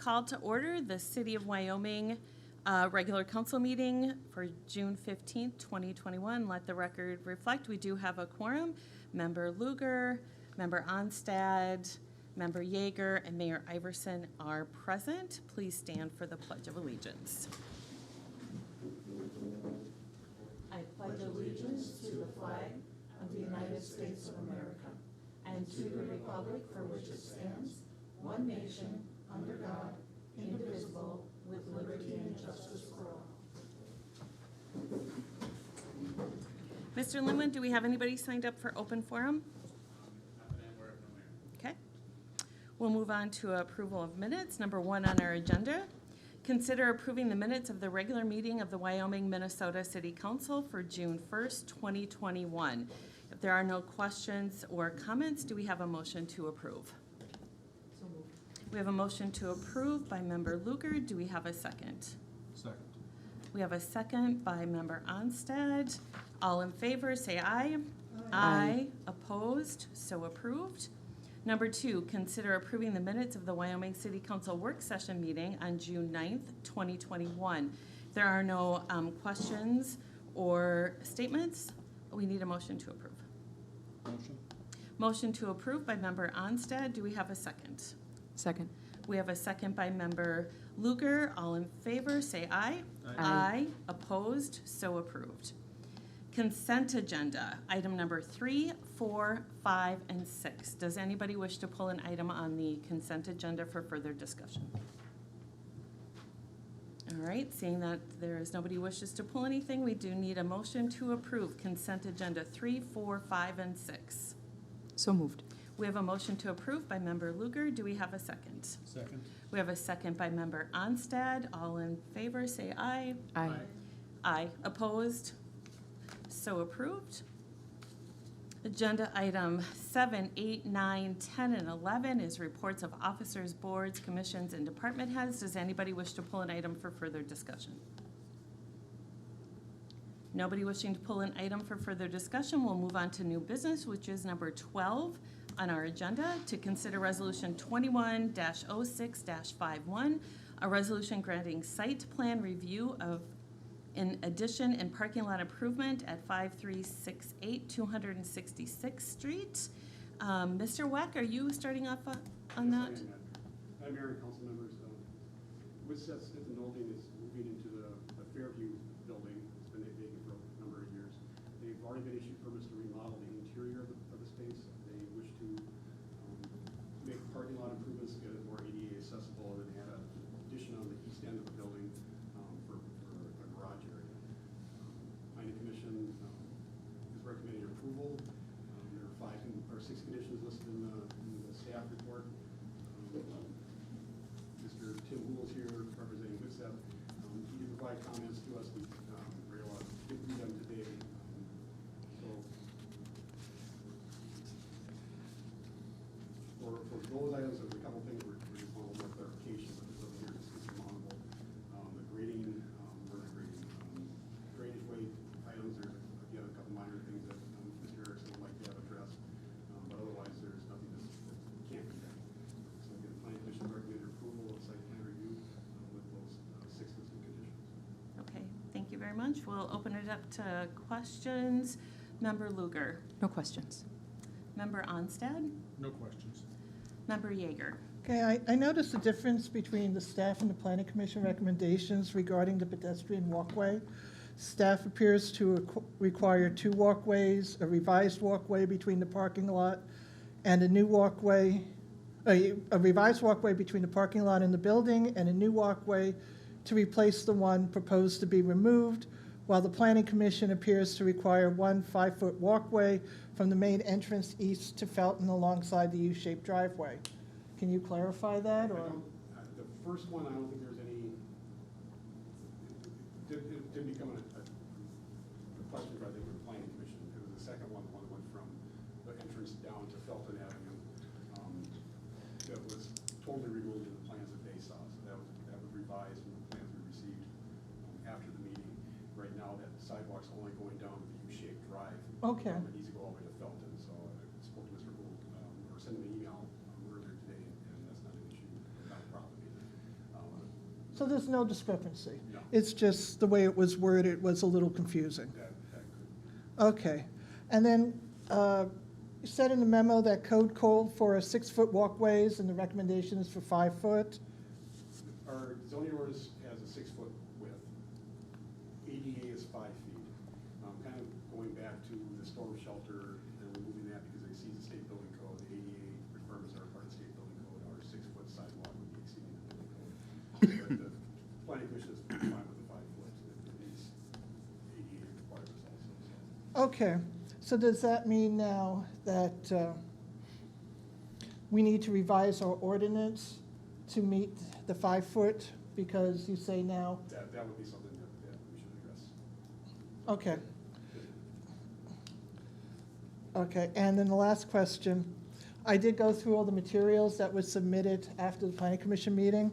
call to order the City of Wyoming regular council meeting for June 15th, 2021. Let the record reflect we do have a quorum. Member Luger, Member Onstad, Member Yeager, and Mayor Iverson are present. Please stand for the Pledge of Allegiance. I pledge allegiance to the flag of the United States of America and to the republic for which it stands, one nation, under God, indivisible, with liberty and justice for all. Mr. Linwood, do we have anybody signed up for open forum? Okay. We'll move on to approval of minutes. Number 1 on our agenda. Consider approving the minutes of the regular meeting of the Wyoming, Minnesota City Council for June 1st, 2021. If there are no questions or comments, do we have a motion to approve? So moved. We have a motion to approve by Member Luger. Do we have a second? Second. We have a second by Member Onstad. All in favor, say aye. Aye. Opposed? So approved. Number 2, consider approving the minutes of the Wyoming City Council work session meeting on June 9th, 2021. If there are no questions or statements, we need a motion to approve. Motion. Motion to approve by Member Onstad. Do we have a second? Second. We have a second by Member Luger. All in favor, say aye. Aye. Opposed? So approved. Consent agenda, item number 3, 4, 5, and 6. Does anybody wish to pull an item on the consent agenda for further discussion? All right, seeing that there is nobody wishes to pull anything, we do need a motion to approve consent agenda 3, 4, 5, and 6. So moved. We have a motion to approve by Member Luger. Do we have a second? Second. We have a second by Member Onstad. All in favor, say aye. Aye. Aye. Opposed? So approved. Agenda item 7, 8, 9, 10, and 11 is reports of officers, boards, commissions, and department heads. Does anybody wish to pull an item for further discussion? Nobody wishing to pull an item for further discussion. We'll move on to new business, which is number 12 on our agenda, to consider resolution 21-06-51, a resolution granting site plan review of in addition and parking lot improvement at 5368 266th Street. Mr. Weck, are you starting off on that? Hi, Mayor and council members. Woodsett Smith and Olding is moving into the Fairview building. It's been vacant for a number of years. They've already been issued permits to remodel the interior of the space. They wish to make parking lot improvements, get it more ADA accessible, and add an addition on the east end of the building for a garage area. Planning Commission is recommending approval. There are 5 or 6 conditions listed in the staff report. Mr. Tim Hool is here representing Woodsett. He did provide comments to us. We were able to get through them today. So for those items, there's a couple things we're just want a little more clarification. But this over here is insurmountable. The grading, or not grading, drainage weight items. There's again a couple minor things that Mr. Erickson would like to have addressed. But otherwise, there's nothing that can't be done. So again, the Planning Commission recommended approval of site plan review with those 6 listed conditions. Okay, thank you very much. We'll open it up to questions. Member Luger. No questions. Member Onstad. No questions. Member Yeager. Okay, I noticed a difference between the staff and the planning commission recommendations regarding the pedestrian walkway. Staff appears to require 2 walkways, a revised walkway between the parking lot and a new walkway, a revised walkway between the parking lot and the building, and a new walkway to replace the one proposed to be removed, while the planning commission appears to require 1 5-foot walkway from the main entrance east to Felton alongside the U-shaped driveway. Can you clarify that, or? The first one, I don't think there's any, it didn't become a question for, I think, the planning commission. It was the second one, the one that went from the entrance down to Felton Avenue. That was totally removed in the plans that they saw. So that was revised from the plans we received after the meeting. Right now, that sidewalk's only going down the U-shaped drive. Okay. It needs to go all the way to Felton. So I spoke to Mr. Gould, or sent him an email earlier today, and that's not an issue, not a problem either. So there's no discrepancy? No. It's just the way it was worded was a little confusing. That could, Okay. And then you said in the memo that code called for 6-foot walkways and the recommendation is for 5 foot. our zoning ordinance has a 6-foot width. ADA is 5 feet. Kind of going back to the storm shelter, they're removing that because it exceeds the state building code. The ADA requirements are part of the state building code. Our 6-foot sidewalk would be exceeding the building code. But the planning commission is fine with the 5 foot. It meets ADA requirements also. So. Okay. So does that mean now that we need to revise our ordinance to meet the 5 foot? Because you say now, That would be something that we should address. okay. Okay, and then the last question. I did go through all the materials that was submitted after the planning commission meeting.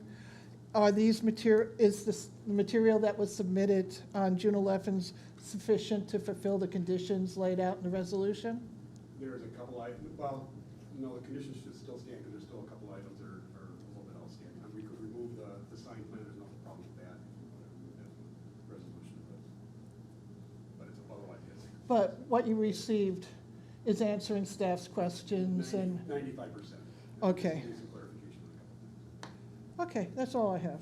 Are these is this the material that was submitted on June 11th sufficient to fulfill the conditions laid out in the resolution? There's a couple items, well, no, the conditions should still stand, because there's still a couple items that are a little bit outstanding. And we could remove the sign plan, there's no problem with that, resolution, but it's otherwise, yes. But what you received is answering staff's questions and, 95%. Okay. Need some clarification on a couple things. okay, that's all I have.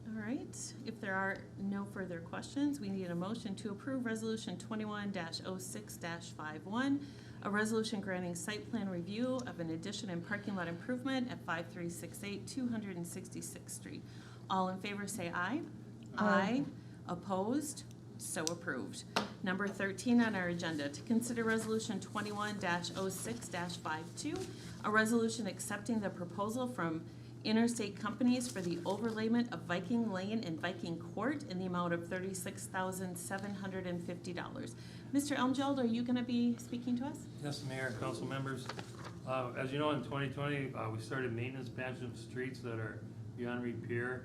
All right, if there are no further questions, we need a motion to approve Resolution 21-06-51, a resolution granting site plan review of an addition and parking lot improvement at 5368 266th Street. All in favor say aye. Aye. Opposed? So approved. Number 13 on our agenda, to consider Resolution 21-06-52, a resolution accepting the proposal from Interstate Companies for the overlayment of Viking Lane and Viking Court in the amount of $36,750. Mr. Elmjeld, are you going to be speaking to us? Yes, Mayor and council members. As you know, in 2020, we started maintenance patches of streets that are beyond repair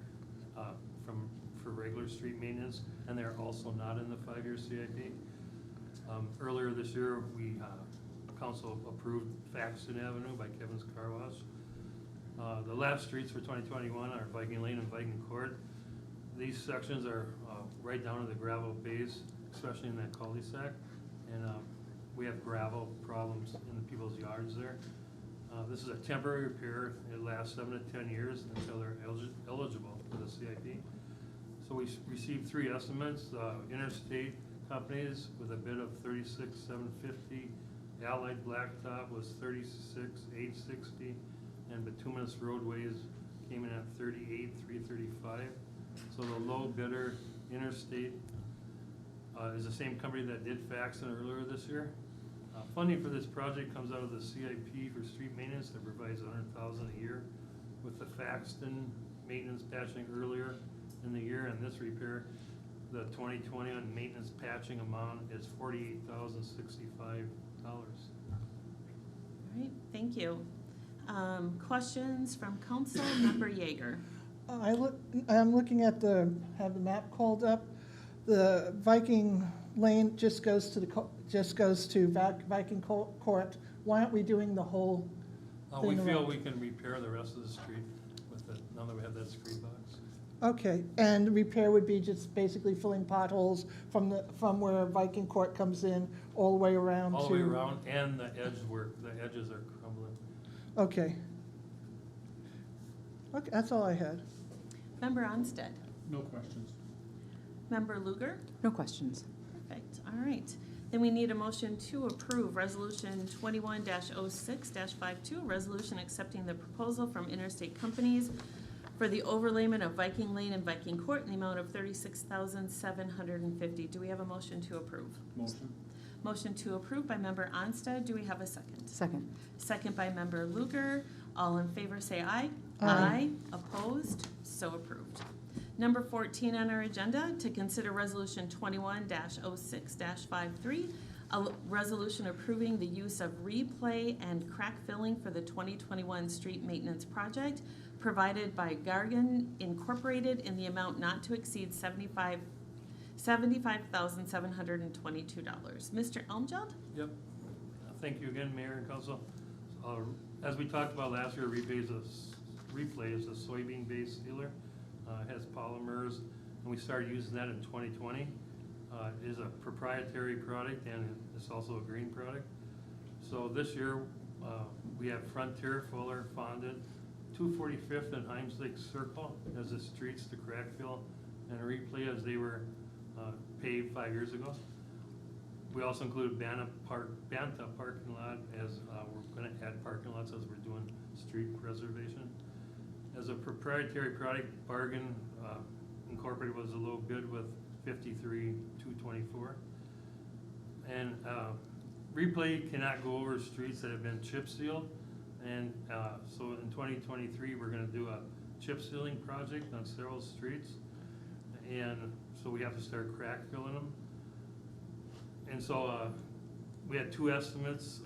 for regular street maintenance, and they're also not in the 5-year CIP. Earlier this year, council approved Faxton Avenue by Kevin's Car Wash. The last streets for 2021 are Viking Lane and Viking Court. These sections are right down to the gravel base, especially in that cul-de-sac. And we have gravel problems in the people's yards there. This is a temporary repair. It lasts 7 to 10 years until they're eligible for the CIP. So we received 3 estimates. Interstate Companies with a bid of $36,750. Allied Blacktop was $36,860. And Bituminous Roadways came in at $38,335. So the low bidder, Interstate, is the same company that did Faxton earlier this year. Funding for this project comes out of the CIP for street maintenance that provides $100,000 a year. With the Faxton maintenance patching earlier in the year and this repair, the 2021 maintenance patching amount is $48,065. All right, thank you. Questions from council, Member Yeager. I'm looking at have the map called up. The Viking Lane just goes to Viking Court. Why aren't we doing the whole We thing feel around? we can repair the rest of the street with it, now that we have that street box. Okay, and the repair would be just basically filling potholes from where Viking Court comes in all the way around to? All the way around, and the edges are crumbling. Okay. Okay, that's all I had. Member Onstead. No questions. Member Luger. No questions. Perfect, all right. Then we need a motion to approve Resolution 21-06-52, a resolution accepting the proposal from Interstate Companies for the overlayment of Viking Lane and Viking Court in the amount of $36,750. Do we have a motion to approve? Motion. Motion to approve by Member Onstead. Do we have a second? Second. Second by Member Luger. All in favor say aye. Aye. Opposed? So approved. Number 14 on our agenda, to consider Resolution 21-06-53, a resolution approving the use of replay and crack filling for the 2021 street maintenance project provided by Gargan Incorporated in the amount not to exceed $75,722. Mr. Elmjeld? Yep. Thank you again, Mayor and Council. As we talked about last year, replay is a soybean-based sealer. It has polymers, and we started using that in 2020. It is a proprietary product, and it's also a green product. So this year, we have Frontier, Fuller, Fondant, 245th and Himes Lake Circle as the streets to crack fill and replay as they were paved 5 years ago. We also included Banta parking lot as we're going to add parking lots as we're doing street preservation. As a proprietary product, Bargain Incorporated was a low bid with 53,224. And replay cannot go over streets that have been chip sealed. And so in 2023, we're going to do a chip sealing project on several streets. And so we have to start crack filling them. And so we had two estimates.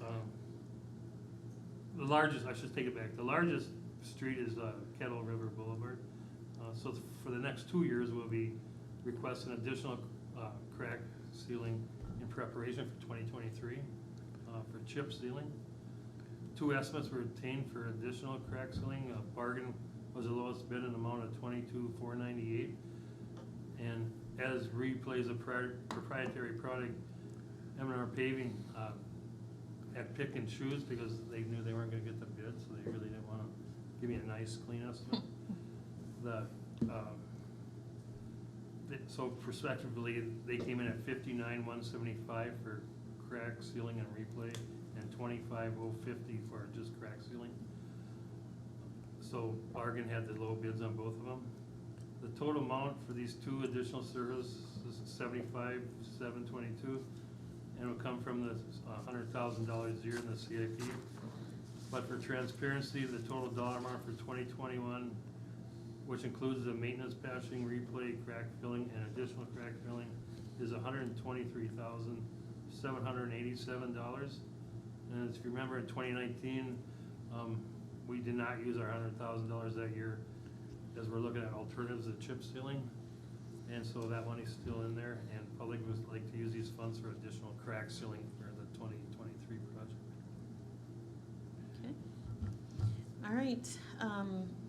The largest, I should take it back, the largest street is Kettle River Boulevard. So for the next 2 years, we'll be requesting additional crack sealing in preparation for 2023 for chip sealing. Two estimates were obtained for additional crack sealing. Bargain was the lowest bid in an amount of $22,498. And as Replays a proprietary product, M&R Paving had pick and choose because they knew they weren't going to get the bid, so they really didn't want to give me a nice, clean estimate. So prospectively, they came in at $59,175 for crack sealing and replay, and $25,050 for just crack sealing. So Bargain had the low bids on both of them. The total amount for these two additional services is $75,722, and will come from the $100,000 a year in the CIP. But for transparency, the total dollar amount for 2021, which includes the maintenance patching, replay, crack filling, and additional crack filling, is $123,787. And as you remember, in 2019, we did not use our $100,000 that year, as we're looking at alternatives to chip sealing. And so that money's still in there, and public would like to use these funds for additional crack sealing for the 2023 project. Okay. All right.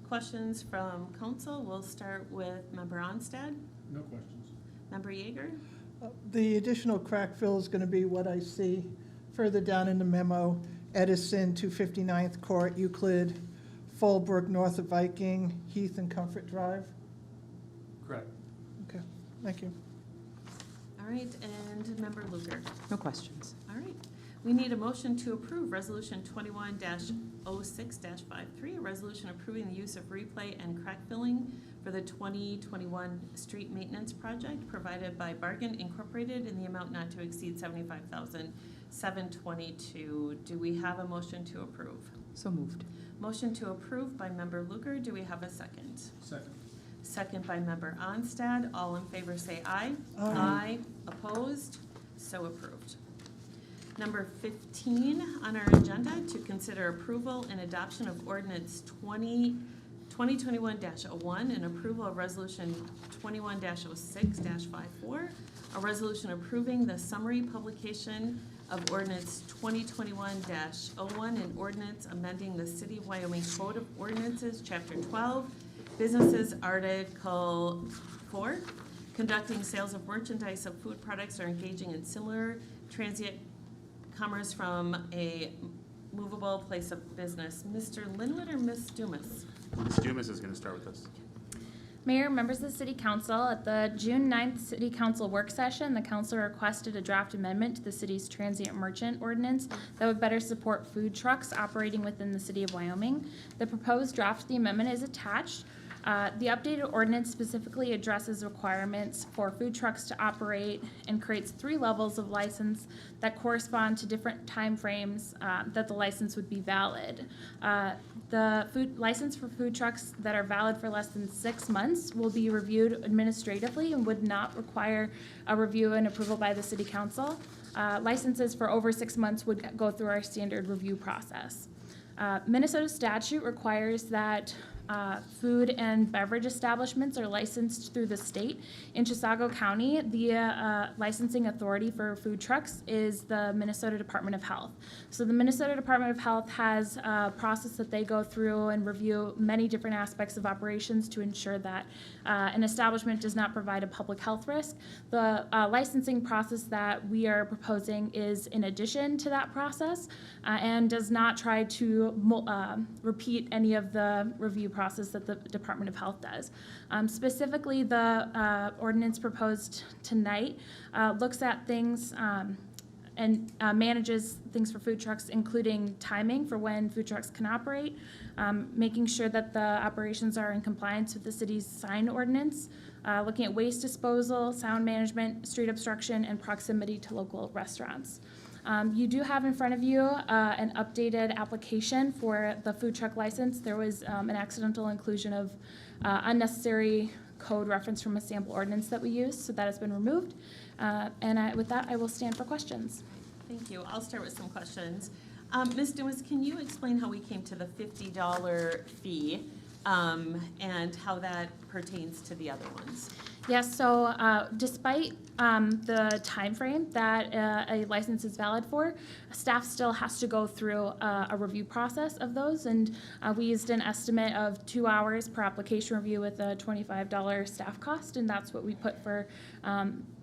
Questions from council? We'll start with Member Onstad. No questions. Member Yeager? The additional crack fill is going to be what I see further down in the memo. Edison to 59th Court, Euclid, Fallbrook north of Viking, Heath and Comfort Drive. Correct. Okay, thank you. All right, and Member Lugar? No questions. All right. We need a motion to approve Resolution 21-06-53, a resolution approving the use of replay and crack filling for the 2021 street maintenance project provided by Bargain Incorporated in the amount not to exceed $75,722. Do we have a motion to approve? So moved. Motion to approve by Member Lugar. Do we have a second? Second. Second by Member Onstad. All in favor say aye. Aye. Opposed? So approved. Number 15 on our agenda, to consider approval and adoption of ordinance 2021-01 and approval of resolution 21-06-54, a resolution approving the summary publication of ordinance 2021-01 and ordinance amending the City of Wyoming Code of Ordinances, Chapter 12, Businesses, Article 4, conducting sales of merchandise of food products or engaging in similar transient commerce from a movable place of business. Mr. Linwood or Ms. Dumas? Ms. Dumas is going to start with us. Mayor, members of the City Council, at the June 9th City Council work session, the council requested a draft amendment to the city's transient merchant ordinance that would better support food trucks operating within the City of Wyoming. The proposed draft of the amendment is attached. The updated ordinance specifically addresses requirements for food trucks to operate and creates 3 levels of license that correspond to different timeframes that the license would be valid. The license for food trucks that are valid for less than 6 months will be reviewed administratively and would not require a review and approval by the City Council. Licenses for over 6 months would go through our standard review process. Minnesota statute requires that food and beverage establishments are licensed through the state. In Chisago County, the licensing authority for food trucks is the Minnesota Department of Health. So the Minnesota Department of Health has a process that they go through and review many different aspects of operations to ensure that an establishment does not provide a public health risk. The licensing process that we are proposing is in addition to that process and does not try to repeat any of the review process that the Department of Health does. Specifically, the ordinance proposed tonight looks at things and manages things for food trucks, including timing for when food trucks can operate, making sure that the operations are in compliance with the city's sign ordinance, looking at waste disposal, sound management, street obstruction, and proximity to local restaurants. You do have in front of you an updated application for the food truck license. There was an accidental inclusion of unnecessary code reference from a sample ordinance that we used, so that has been removed. With that, I will stand for questions. Thank you. I'll start with some questions. Ms. Dumas, can you explain how we came to the $50 fee and how that pertains to the other ones? Yes, so despite the time frame that a license is valid for, staff still has to go through a review process of those, and we used an estimate of 2 hours per application review with a $25 staff cost, and that's what we put for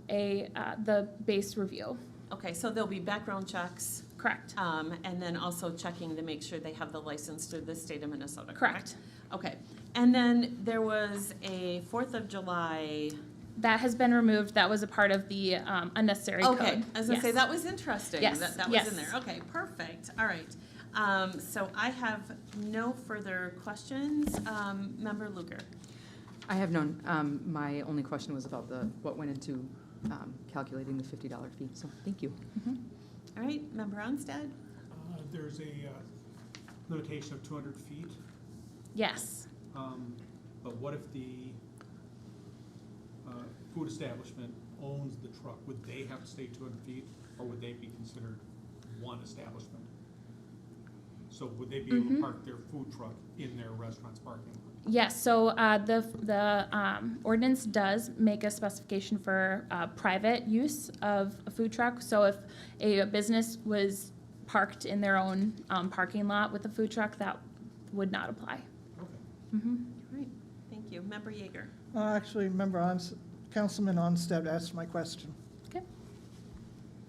the base review. Okay, so there'll be background checks. Correct. And then also checking to make sure they have the license through the state of Minnesota, Correct. Okay, and then there was a 4th of July. That has been removed. That was a part of the unnecessary code. Okay, I was gonna say, Yes. that was interesting. Yes, That was yes. in there. Okay, perfect. All right. So I have no further questions. Member Luger. I have none. My only question was about what went into calculating the $50 fee, so thank you. All right, Member Onstead. There's a limitation of 200 feet, Yes. but what if the food establishment owns the truck? Would they have to stay 200 feet, or would they be considered one establishment? So would they be able to park their food truck in their restaurant's parking lot? Yes, so the ordinance does make a specification for private use of a food truck. So if a business was parked in their own parking lot with a food truck, that would not apply. Okay. All right, thank you. Member Yeager. Actually, Councilman Onstead asked my question. Okay.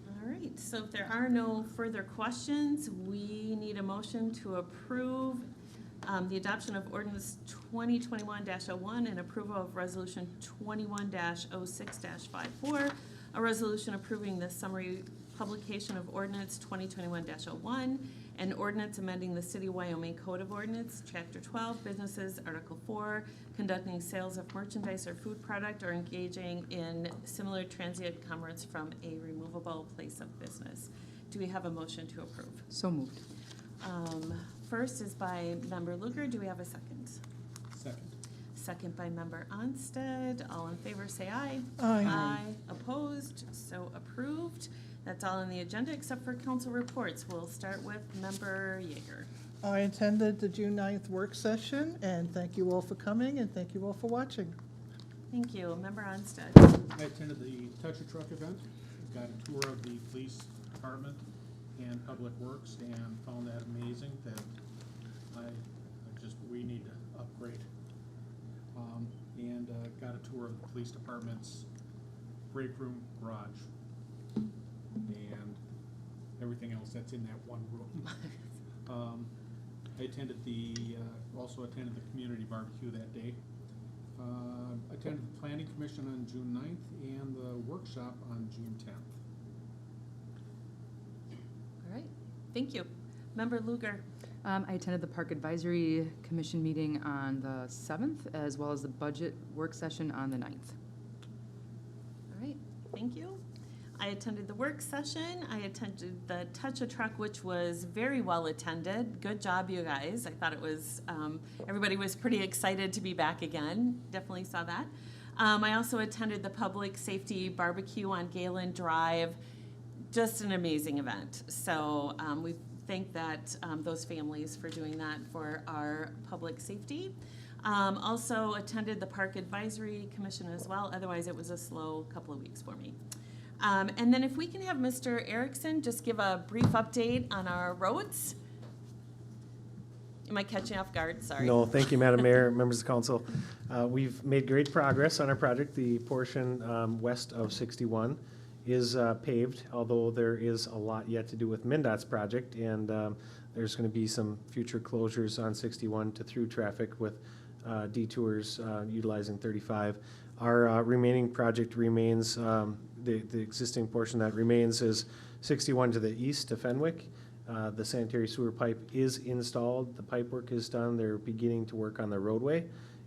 All right, so if there are no further questions, we need a motion to approve the adoption of ordinance 2021-01 and approval of resolution 21-06-54, a resolution approving the summary publication of ordinance 2021-01, and ordinance amending the City of Wyoming Code of Ordinance, Chapter 12, Businesses, Article 4, conducting sales of merchandise or food product or engaging in similar transient commerce from a removable place of business. Do we have a motion to approve? So moved. First is by Member Luger. Do we have a second? Second. Second by Member Onstead. All in favor, say aye. Aye. Aye. Opposed? So approved. That's all on the agenda except for council reports. We'll start with Member Yeager. I attended the June 9th work session, and thank you all for coming, and thank you all for watching. Thank you. Member Onstead. I attended the Touch a Truck event, got a tour of the police department and Public Works, and found that amazing that we need to upgrade. And got a tour of the police department's break room, garage, and everything else that's in that one room. I also attended the community barbecue that day. Attended the planning commission on June 9th and the workshop on June 10th. All right. Thank you. Member Luger. I attended the Park Advisory Commission meeting on the 7th, as well as the budget work session on the 9th. All right. Thank you. I attended the work session. I attended the Touch a Truck, which was very well attended. Good job, you guys. I thought it was, everybody was pretty excited to be back again. Definitely saw that. I also attended the Public Safety Barbecue on Galen Drive. Just an amazing event. So we thank those families for doing that for our public safety. Also attended the Park Advisory Commission as well, otherwise it was a slow couple of weeks for me. And then if we can have Mr. Erickson just give a brief update on our roads. Am I catching off guard? Sorry. No, thank you, Madam Mayor, members of council. We've made great progress on our project. The portion west of 61 is paved, although there is a lot yet to do with MnDOT's project, and there's going to be some future closures on 61 to through traffic with detours utilizing 35. Our remaining project remains, the existing portion that remains is 61 to the east to Fenwick. The sanitary sewer pipe is installed, the pipe work is done, they're beginning to work on the roadway.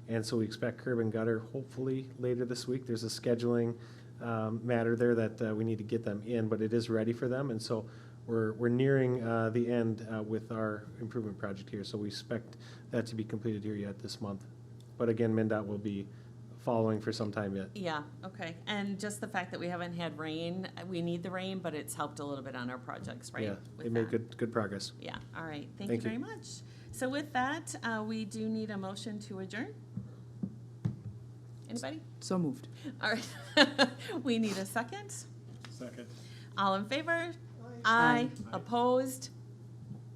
And so we expect curb and gutter hopefully later this week. There's a scheduling matter there that we need to get them in, but it is ready for them. And so we're nearing the end with our improvement project here. So we expect that to be completed here yet this month. But again, MnDOT will be following for some time yet. Yeah, okay. And just the fact that we haven't had rain, we need the rain, but it's helped a little bit on our projects, right? Yeah, with they made that? good progress. Yeah, all right. Thank you Thank you. very much. So with that, we do need a motion to adjourn. Anybody? So moved. All right. We need a second. Second. All in favor? Aye. Opposed?